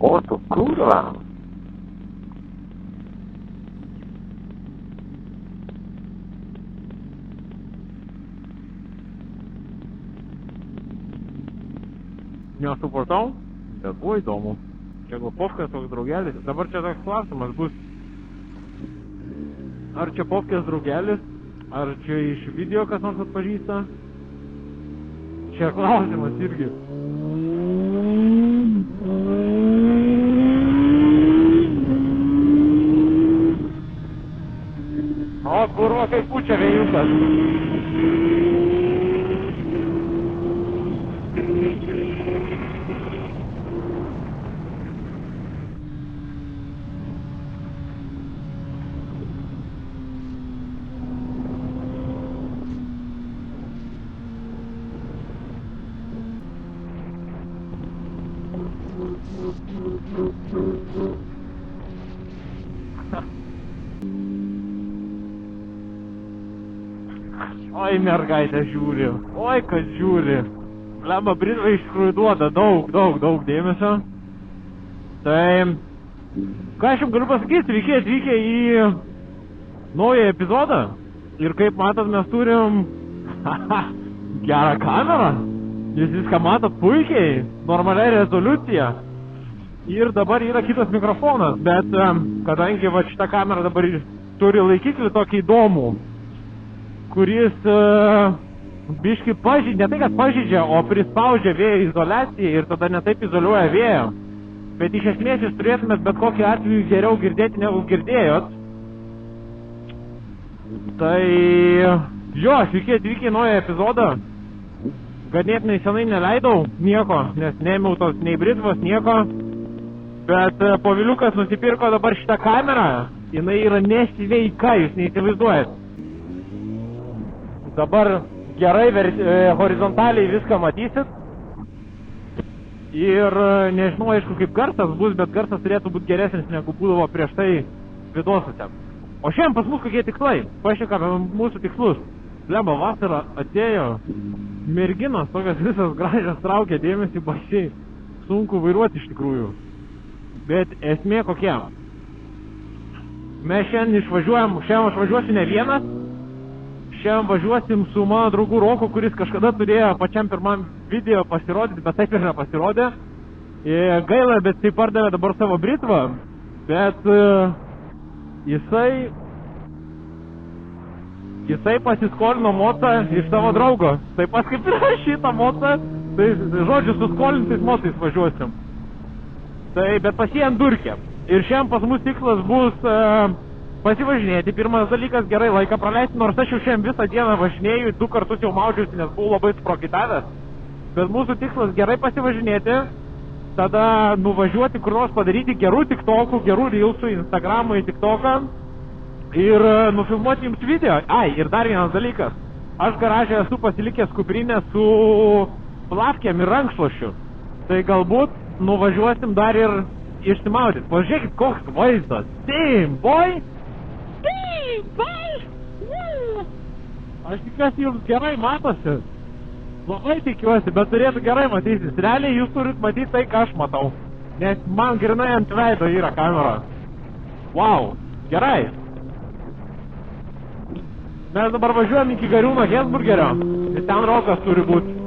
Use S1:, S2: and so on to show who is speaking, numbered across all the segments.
S1: O tu kurwa.
S2: Nesupratau, bet buvo įdomu. Čia Popkės toks draugelis. Dabar čia toks klausimas bus. Ar čia Popkės draugelis? Ar čia iš video kas nors atpažįsta? Čia klausimas irgi. O, kurva, kaip pučia vėjukas. Oi, mergaitė žiūri. Oi, kas žiūri. Lemba Britva iš tikrųjų duoda daug dėmesio. Tai, ką aš jums galiu pasakyti, sveiki atvykę į naują epizodą. Ir kaip matot, mes turim gerą kamerą. Jūs viską matot puikiai, normaliai rezoliucija. Ir dabar yra kitas mikrofonas, bet kadangi va šitą kamerą dabar turi laikiklį tokį įdomų, kuris biški pažydžia, ne tai kad pažydžia, o prispaudžia vėjo izoliaciją ir tada netaip izoliuoja vėjo. Bet iš esmės jūs turėtumėt bet kokį atveju geriau girdėti, negu girdėjot. Tai jo, sveiki atvykę į naują epizodą. Ganėtinai senai neleidau nieko, nes neėmiau tos nei Britvos, nieko. Bet poviliukas nusipirko dabar šitą kamerą. Jinai yra nesveika, jūs neįsivaizduojat. Dabar gerai horizontaliai viską matysit. Ir nežinau, aišku, kaip garsas bus, bet garsas turėtų būti geresnis, negu būdavo prieš tai videosuose. O šiandien pas mus kokie tikslai? Pašnekame mūsų tikslus. Lemba, vasara atėjo. Merginos tokios visas gražios traukia dėmesį baisiai. Sunku vairuoti iš tikrųjų. Bet esmė kokia? Mes šiandien aš važiuosiu ne vienas. Šiandien važiuosim su mano draugu Roku, kuris kažkada turėjo pačiam pirmam video pasirodyti, bet taip ir nepasirodė. Gaila, bet tai pardavė dabar savo Britvą. Bet jisai pasiskolino motą iš savo draugo. Taip pat kaip ir šitą motą, tai žodžiu suskolintais motais važiuosim. Tai, bet pasijant durkė. Ir šiandien pas mus tikslas bus pasivažinėti. Pirmas dalykas, gerai laiką praleisti, nors aš jau šiandien visą dieną važinėju, 2 kartus jau maudžiausi, nes buvau labai sprokitavęs. Bet mūsų tikslas gerai pasivažinėti, tada nuvažiuoti kur nors padaryti gerų tiktokų, gerų reelsų, Instagramą į tiktoką ir nufilmuoti jums video. Ai, ir dar vienas dalykas. Aš garaže esu pasilikęs kuprinę su plavkėm ir rankšluošiu. Tai galbūt nuvažiuosim dar ir išsimaudyt. Pažiūrėkit, koks vaizdas. Damn, boy! Damn, boy! Aš tikiuosi, jums gerai matosi. Labai tikiuosi, bet turėtų gerai matytis. Realiai jūs turit matyti tai, ką aš matau. Nes man grinai ant veido yra kamera. Wow, gerai. Mes dabar važiuojam iki Gariūno Hesburgerio. Ir ten Rokas turi būti.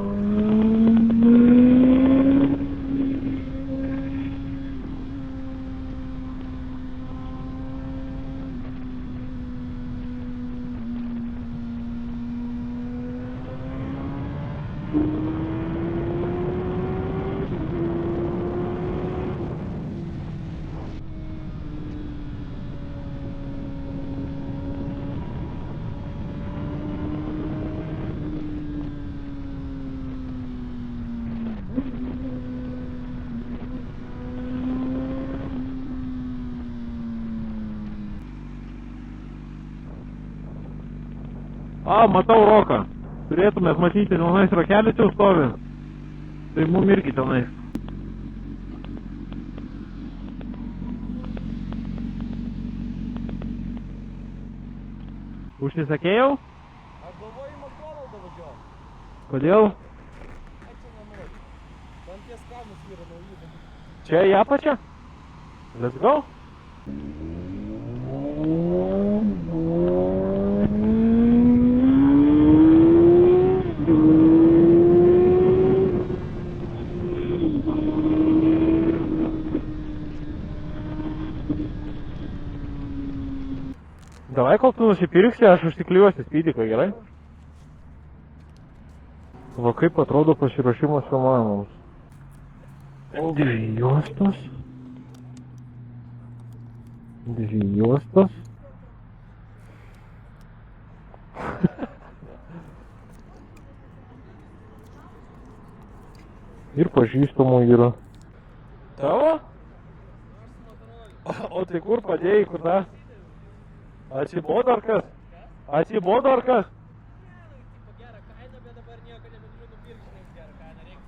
S2: Matau Roką. Turėtumės matyti, tenais Rokelis jau stovi. Tai mum irgi tenais. Užsisakėjau?
S3: Aš galvoju į McDonald'ą važiuoti.
S2: Kodėl?
S3: Ačiū nenoriu. Ten tie skanus yra nauji.
S2: Čia į apačią? Let's go. Davai, kol tu nusipirksi, aš užsiklijuosiu spydiką, gerai? Va kaip atrodo pasiruošimas filmavimams. Dvi juostos. Ir pažįstamų yra. Tavo? O tai kur padėjai, kur ta? Atsibodo ar kas? Atsibodo ar kas?
S3: Gerą kainą, bet dabar nieko nebegaliu nupirkti, nes gerą kainą reikia.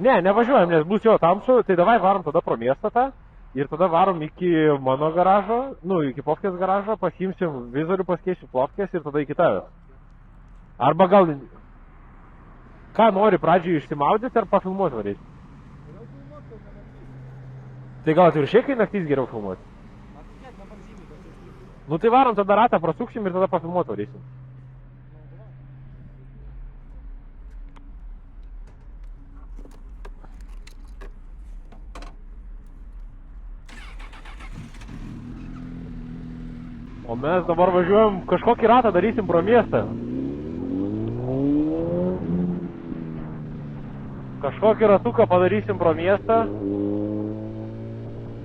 S2: Ne, nevažiuojam, nes bus jo tamsu, tai davai varom tada pro miestą tą ir tada varom iki mano garažo, iki Plovkės garažo, pasiimsim vizorių, paskeisiu Plovkės ir tada iki tavęs. Arba gal... Ką nori pradžiai išsimaudyti ar pafilmuoti norėsi?
S3: Geriau filmuot, kol nematys.
S2: Tai gal atviršiai, kai naktys geriau filmuoti?
S3: Tikėt, dabar žymiai pasiskirti.
S2: Nu tai varom tada ratą prasuksim ir tada pafilmuoti norėsim. O mes dabar važiuojam, kažkokį ratą darysim pro miestą. Kažkokį ratuką padarysim pro miestą.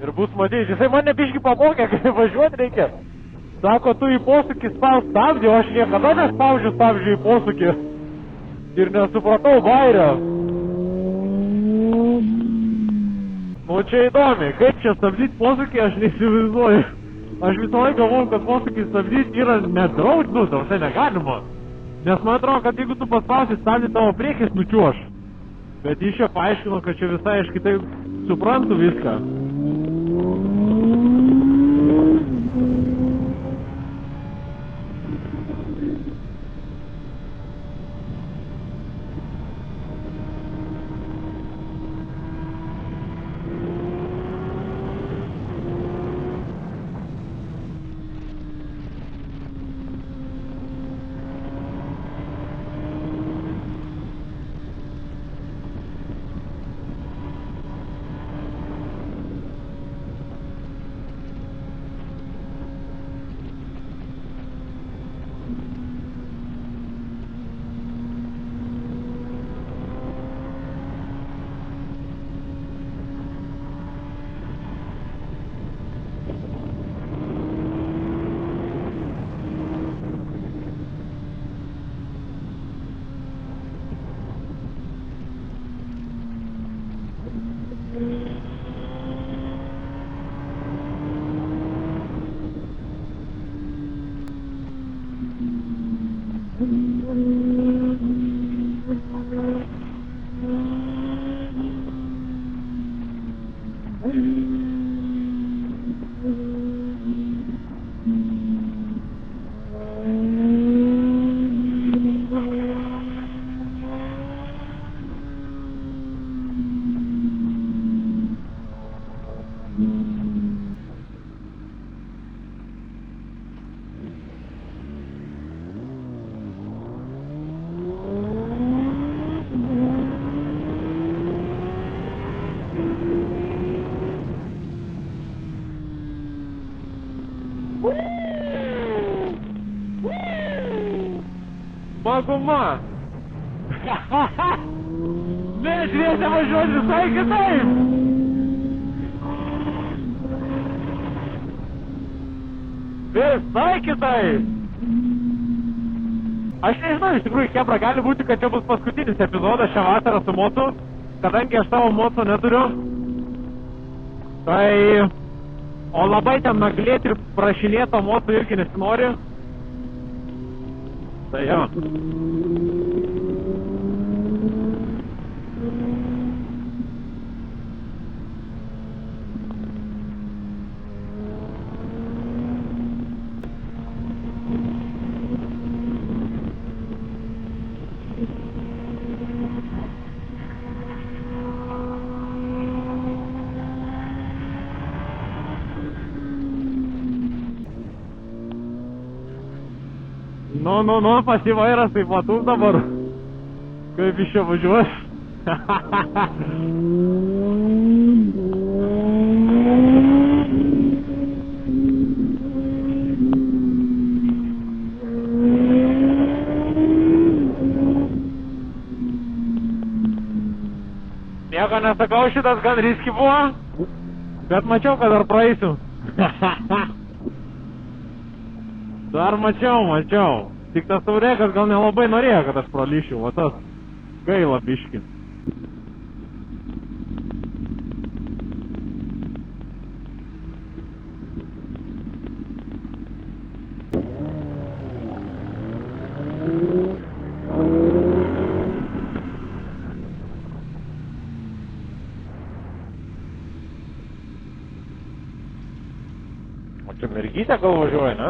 S2: Ir bus matyti, jisai mane biškį pamokė, kaip važiuoti reikia. Sako, tu į posūkį spaus stabdį, o aš niekada nespaudžiu stabdžių į posūkį. Ir nesupratau vairio. Nu čia įdomi, kaip čia stabdyti posūkį, aš neįsivaizduoju. Aš visą laiką galvoju, kad posūkį stabdyti yra nedraudnu, tai negalima. Nes man atrodo, kad jeigu tu paspausi stabdį, tavo priekis nučiuoš. Bet jis čia paaiškino, kad čia visai aš kitaip suprantu viską. Maguma! Ne, žiūrėti važiuoti visai kitaip! Visai kitaip! Aš nežinau, iš tikrųjų, Kebra, gali būti, kad čia bus paskutinis epizodas šią vasarą su motu, kadangi aš savo moto neturiu. Tai... O labai ten naglėti ir prašinėto moto irgi nesinori. Tai jo. Nu, pasivairas, tai matum dabar, kaip iš čia važiuos. Nieko nesakau, šitas gan riski buvo, bet mačiau, kad dar praeisiu. Dar mačiau. Tik tas taurėkas gal nelabai norėjo, kad aš pralyšiu, va tas gaila biški. O čia mergytė gal važiuoja, ne?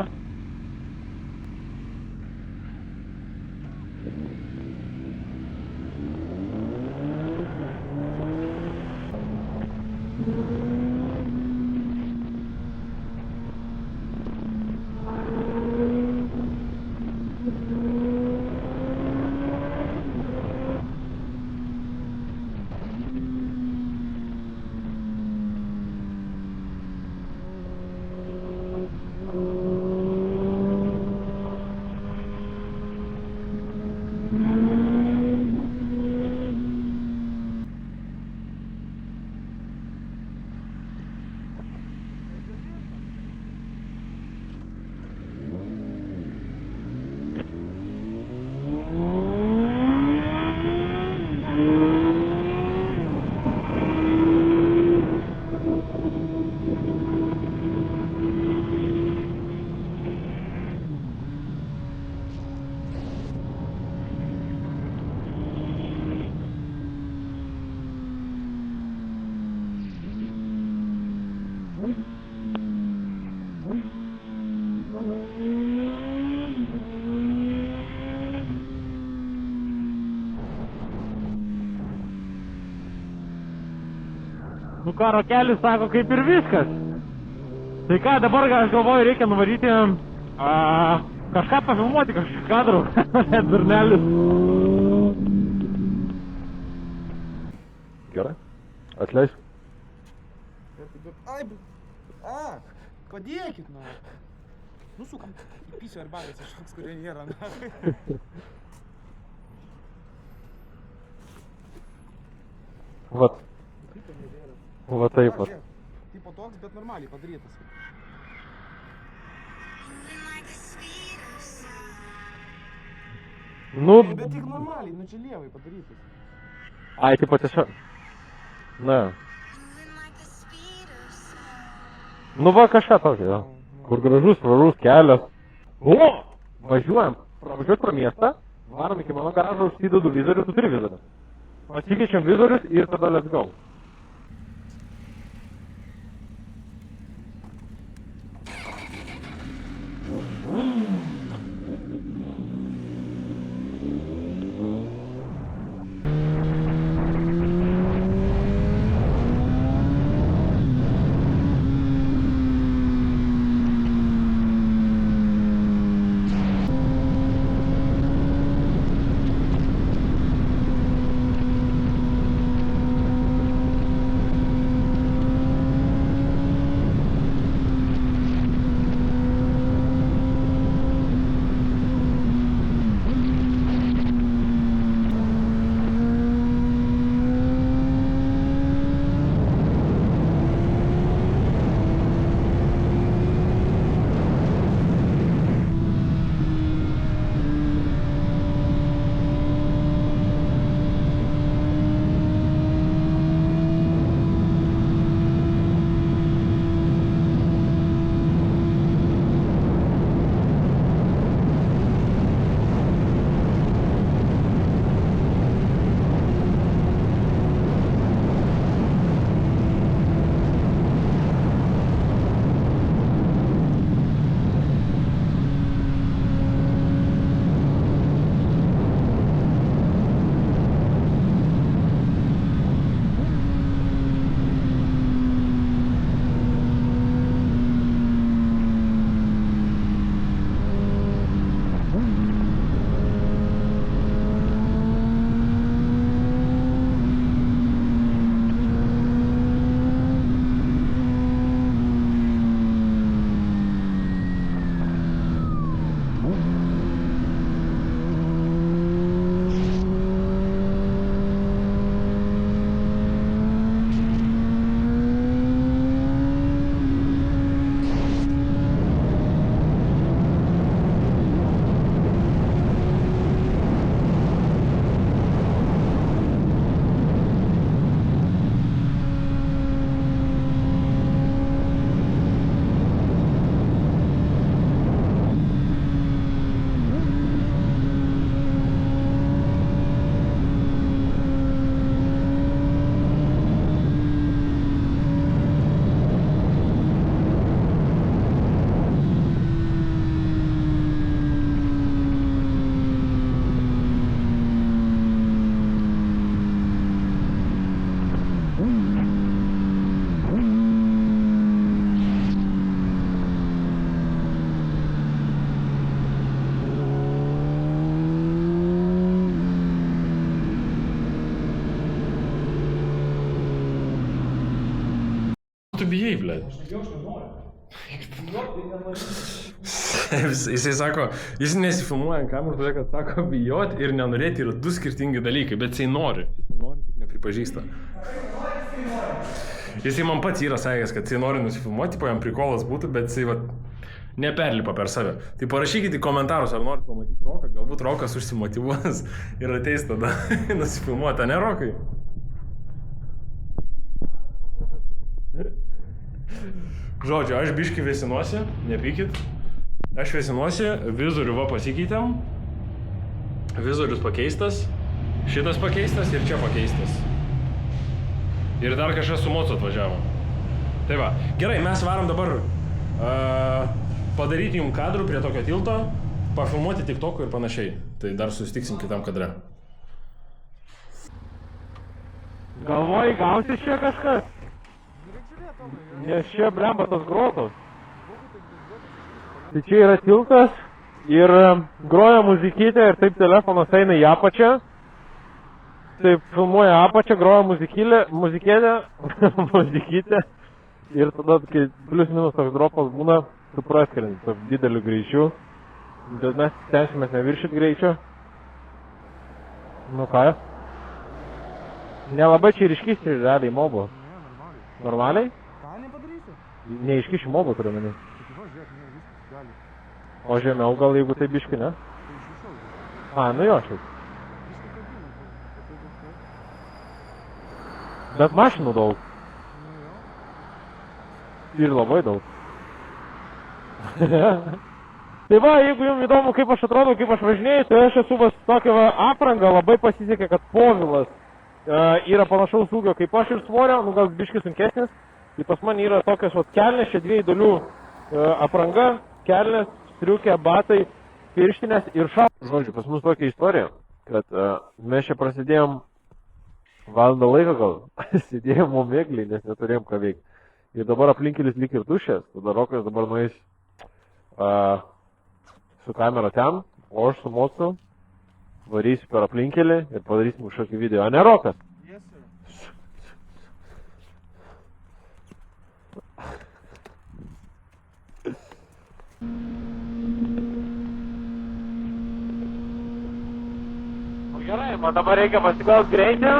S2: Nu karo kelius sako kaip ir viskas. Tai ką, dabar aš galvoju, reikia nuvaryti kažką pafilmuoti, kažką kadrų. Durnelis.
S1: Gerai, atleis.
S3: Ai, padėkit, na. Nusukam į pysio ar bagas kažkoks, kurie nėra, na.
S1: Vat. Va taip pat.
S3: Tipo toks, bet normaliai padarytas.
S1: Nu,
S3: Bet tik normaliai, nu čia lievai padarytas.
S1: ai, tipo tiesiog. Na. Nu va, kažką tokio, jo. Kur gražus, prarus kelias. O! Važiuojam. Pravažiuot pro miestą, varom iki mano garažo, užsidedu vizorius, tu turi vizorius. Pasikeičiam vizorius ir tada let's go.
S4: Tu bijai, blėt. Jisai sako, jis nesifilmuoja ant kamerų, todėl kad sako, bijot ir nenorėti yra du skirtingi dalykai, bet jisai nori. Jisai nori, tik nepripažįsta. Jisai man pats yra sakęs, kad jisai nori nusifilmuoti, po jam prikolas būtų, bet jisai va, neperlipa per save. Tai parašykite į komentarus, ar norit pamatyti Roką, galbūt Rokas užsimotyvuos ir ateis tada nusifilmuoti, ne Rokai? Žodžiu, aš biškį vėsinuosi, nepykit. Aš vėsinuosi, vizorių va pasikeitėm. Vizorius pakeistas, šitas pakeistas ir čia pakeistas. Ir dar kažkas su mocu atvažiavo. Tai va, gerai, mes varom dabar padaryti jums kadrų prie tokio tilto, pafilmuoti TikTok'u ir panašiai. Tai dar susitiksim kitam kadre.
S1: Galvoji, gausis čia kažkas? Nes čia blemba tos grotos. Tai čia yra tiltas ir groja muzikytė ir taip telefonas eina į apačią. Taip filmuoja apačią, groja muzikytė ir tada, kai plius minus toks dropas būna, tu praskrinti toks dideliu greičiu. Bet mes tensimės neviršyti greičio. Nu ką? Nelabai čia ir iškisti realiai mobo. Normaliai? Neiškiši mobo turiu meni. O žemiau gal jeigu tai biški, ne? Nu jo šiaip. Bet mašinų daug. Ir labai daug. Tai va, jeigu jums įdomu, kaip aš atrodo, kaip aš važinėjau, tai aš esu vas tokia apranga, labai pasisekė, kad Povilas yra panašaus ūgio kaip aš ir svorio, nu gal biški sunkesnis. Tai pas man yra tokios kelnės, čia dviejų dalių apranga, kelnės, striukė, batai, pirštinės ir šapas. Žodžiu, pas mus tokia istorija, kad mes čia prasidėjom valandą laiko gal, sėdėjom mėglį, nes neturėjom ką veikti. Ir dabar aplinkelis lyg ir tuščias, tada Rokas dabar nueis su kamera ten, o aš su mocu varysiu per aplinkelį ir padarysim kažkokį video. A ne, Rokas?
S2: Yes, sir.
S1: Gerai, man dabar reikia pasigauti greitį.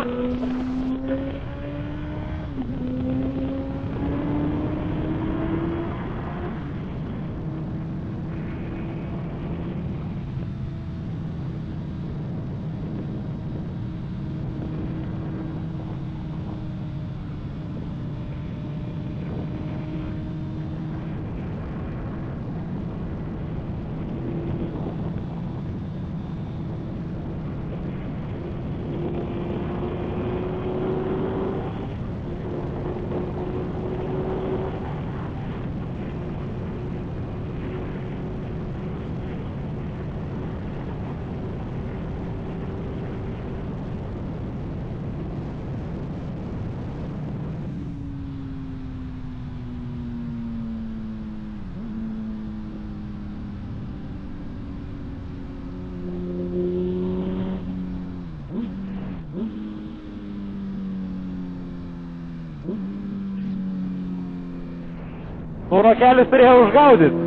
S1: Rokelis turėjo užgaudyti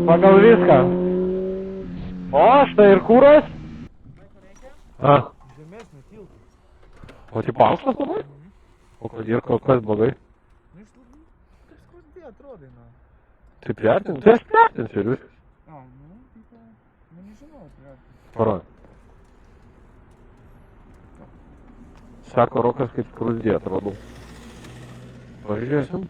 S1: pagal viską. O štai ir kūras.
S2: Žemesnį tiltą.
S1: O tipo aukštas labai? O ir kas blogai?
S2: Taip skurdžiai atrodai, na.
S1: Tai priartinti? Tai aš priartinsiu ir viskas.
S2: Nežinau, priartinti.
S1: Parodė. Sako Rokas, kaip skurdžiai atrodau. Pažiūrėsim.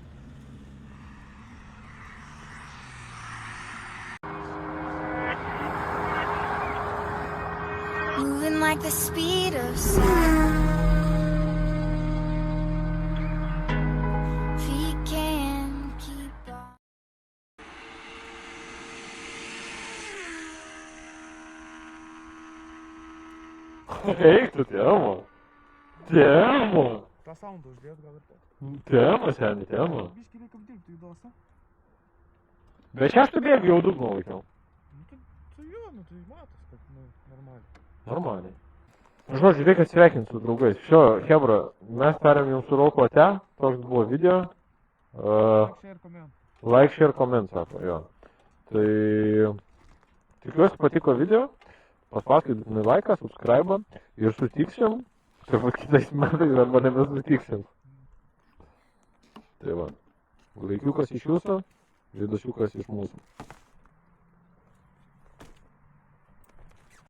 S5: Moving like the speed of sound. Feet can't keep up.
S1: Eik tu, tėmo. Tėmo.
S2: tą soundą uždėt gal ir toks.
S1: Tema, seniai, tema.
S2: Biškį reikia apdirbti įdosa.
S1: Bet čia aš tu bėgi jau dugno laikiau.
S2: Nu tai jo, nu tai matos, kad nu normaliai.
S1: Normaliai. Žodžiu, reikia sveikinti su draugais. Šio, Hebra, mes perėm jums su Roku ate, toks buvo video. Like, share, comment, sako, jo. Tai tikiuosi patiko video, paspauskit būtinai laiką, subscribe ir sutiksim, turbūt kitais metais arba nebesutiksim. Tai va, laikiukas iš jūsų, vidasiukas iš mūsų.